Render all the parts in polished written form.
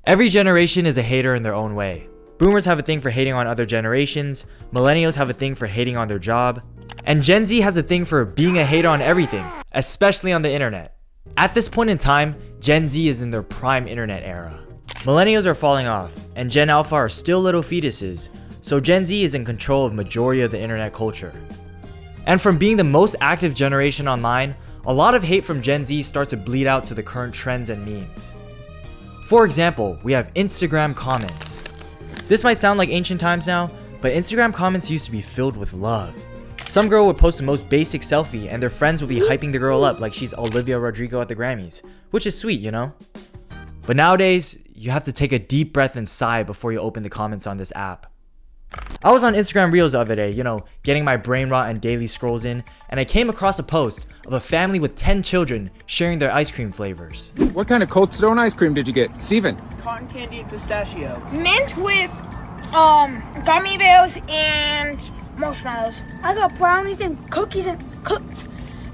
Every generation is a hater in their own way. Boomers have a thing for hating on other generations, millennials have a thing for hating on their job, and Gen Z has a thing for being a hater on everything, especially on the internet. At this point in time, Gen Z is in their prime internet era. Millennials are falling off, and Gen Alpha are still little fetuses, so Gen Z is in control of majority of the internet culture. And from being the most active generation online, a lot of hate from Gen Z starts to bleed out to the current trends and memes. For example, we have Instagram comments. This might sound like ancient times now, but Instagram comments used to be filled with love. Some girl would post the most basic selfie and their friends would be hyping the girl up like she's Olivia Rodrigo at the Grammys, which is sweet, you know? But nowadays, you have to take a deep breath and sigh before you open the comments on this app. I was on Instagram Reels the other day, getting my brain rot and daily scrolls in, and I came across a post of a family with 10 children sharing their ice cream flavors. What kind of Cold Stone ice cream did you get, Steven? Cotton candy and pistachio. Mint with gummy bears and marshmallows. I got brownies and cookies and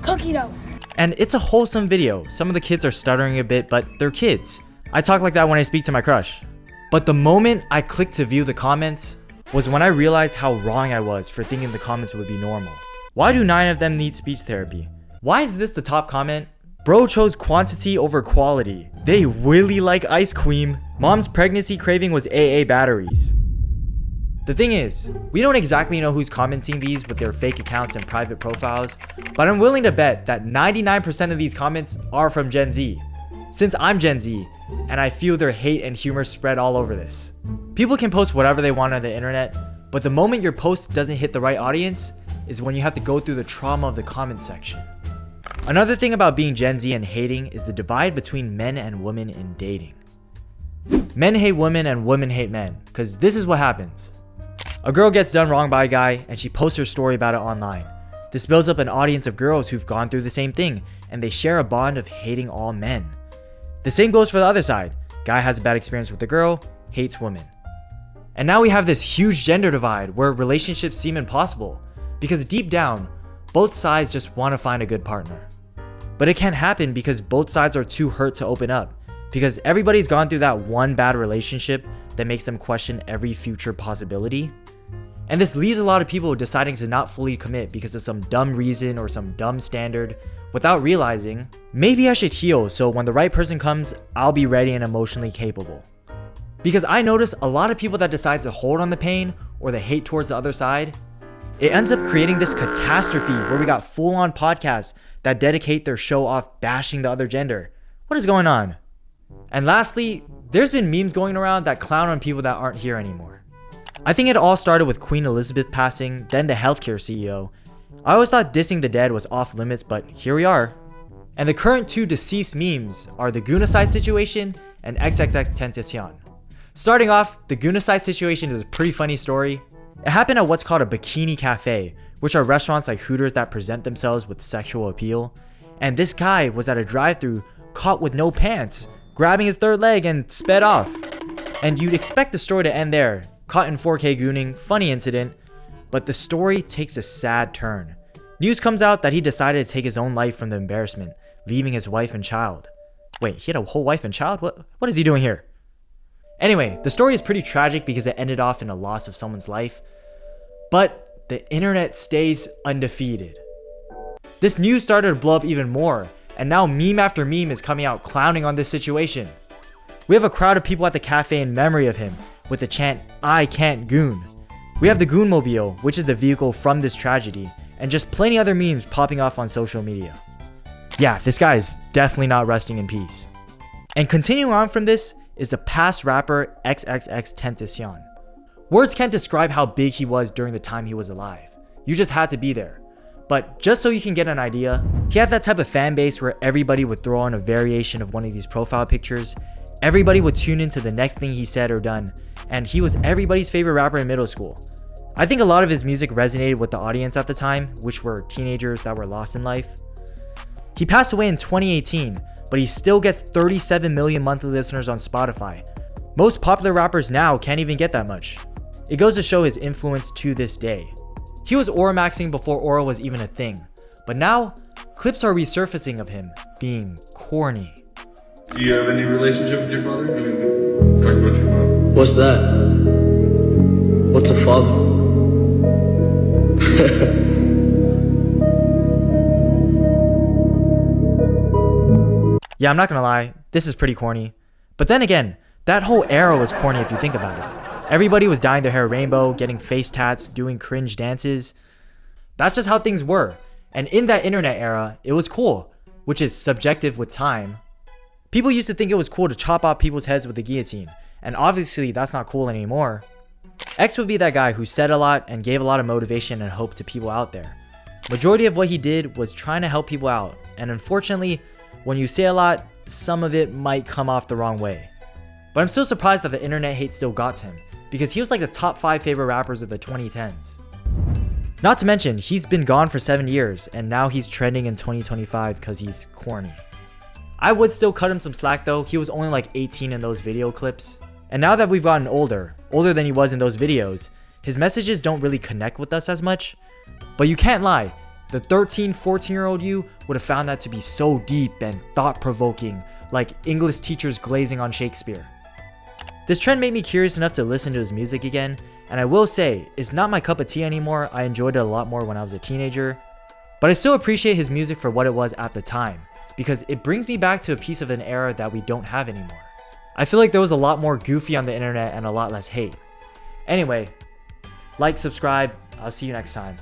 cookie dough. And it's a wholesome video. Some of the kids are stuttering a bit, but they're kids. I talk like that when I speak to my crush. But the moment I clicked to view the comments was when I realized how wrong I was for thinking the comments would be normal. Why do 9 of them need speech therapy? Why is this the top comment? Bro chose quantity over quality. They really like ice cream. Mom's pregnancy craving was AA batteries. The thing is, we don't exactly know who's commenting these with their fake accounts and private profiles, but I'm willing to bet that 99% of these comments are from Gen Z. Since I'm Gen Z, and I feel their hate and humor spread all over this. People can post whatever they want on the internet, but the moment your post doesn't hit the right audience is when you have to go through the trauma of the comment section. Another thing about being Gen Z and hating is the divide between men and women in dating. Men hate women and women hate men, because this is what happens. A girl gets done wrong by a guy and she posts her story about it online. This builds up an audience of girls who've gone through the same thing, and they share a bond of hating all men. The same goes for the other side. Guy has a bad experience with the girl, hates women. And now we have this huge gender divide where relationships seem impossible, because deep down, both sides just want to find a good partner. But it can't happen because both sides are too hurt to open up, because everybody's gone through that one bad relationship that makes them question every future possibility. And this leaves a lot of people deciding to not fully commit because of some dumb reason or some dumb standard, without realizing, maybe I should heal so when the right person comes, I'll be ready and emotionally capable. Because I notice a lot of people that decide to hold on the pain or the hate towards the other side, it ends up creating this catastrophe where we got full-on podcasts that dedicate their show off bashing the other gender. What is going on? And lastly, there's been memes going around that clown on people that aren't here anymore. I think it all started with Queen Elizabeth passing, then the healthcare CEO. I always thought dissing the dead was off limits, but here we are. And the current 2 deceased memes are the Gunacide situation and XXXTentacion. Starting off, the Gunacide situation is a pretty funny story. It happened at what's called a bikini cafe, which are restaurants like Hooters that present themselves with sexual appeal. And this guy was at a drive-thru caught with no pants, grabbing his third leg and sped off. And you'd expect the story to end there. Caught in 4K gooning, funny incident, but the story takes a sad turn. News comes out that he decided to take his own life from the embarrassment, leaving his wife and child. Wait, he had a whole wife and child? What is he doing here? Anyway, the story is pretty tragic because it ended off in a loss of someone's life, but the internet stays undefeated. This news started to blow up even more, and now meme after meme is coming out clowning on this situation. We have a crowd of people at the cafe in memory of him, with the chant, "I can't goon." We have the Goonmobile, which is the vehicle from this tragedy, and just plenty other memes popping off on social media. Yeah, this guy is definitely not resting in peace. And continuing on from this is the past rapper XXXTentacion. Words can't describe how big he was during the time he was alive. You just had to be there. But just so you can get an idea, he had that type of fan base where everybody would throw on a variation of one of these profile pictures. Everybody would tune into the next thing he said or done, and he was everybody's favorite rapper in middle school. I think a lot of his music resonated with the audience at the time, which were teenagers that were lost in life. He passed away in 2018, but he still gets 37 million monthly listeners on Spotify. Most popular rappers now can't even get that much. It goes to show his influence to this day. He was aura maxing before aura was even a thing, but now clips are resurfacing of him being corny. Do you have any relationship with your father? What's that? What's a father? Yeah, I'm not gonna lie, this is pretty corny. But then again, that whole era was corny if you think about it. Everybody was dyeing their hair rainbow, getting face tats, doing cringe dances. That's just how things were. And in that internet era, it was cool, which is subjective with time. People used to think it was cool to chop off people's heads with a guillotine, and obviously that's not cool anymore. X would be that guy who said a lot and gave a lot of motivation and hope to people out there. Majority of what he did was trying to help people out, and unfortunately, when you say a lot, some of it might come off the wrong way. But I'm still surprised that the internet hate still got to him, because he was like the top 5 favorite rappers of the 2010s. Not to mention, he's been gone for 7 years, and now he's trending in 2025 because he's corny. I would still cut him some slack though, he was only like 18 in those video clips. And now that we've gotten older than he was in those videos, his messages don't really connect with us as much. But you can't lie, the 13, 14-year-old you would have found that to be so deep and thought-provoking, like English teachers glazing on Shakespeare. This trend made me curious enough to listen to his music again, and I will say, it's not my cup of tea anymore. I enjoyed it a lot more when I was a teenager, but I still appreciate his music for what it was at the time, because it brings me back to a piece of an era that we don't have anymore. I feel like there was a lot more goofy on the internet and a lot less hate. Anyway, like, subscribe, I'll see you next time.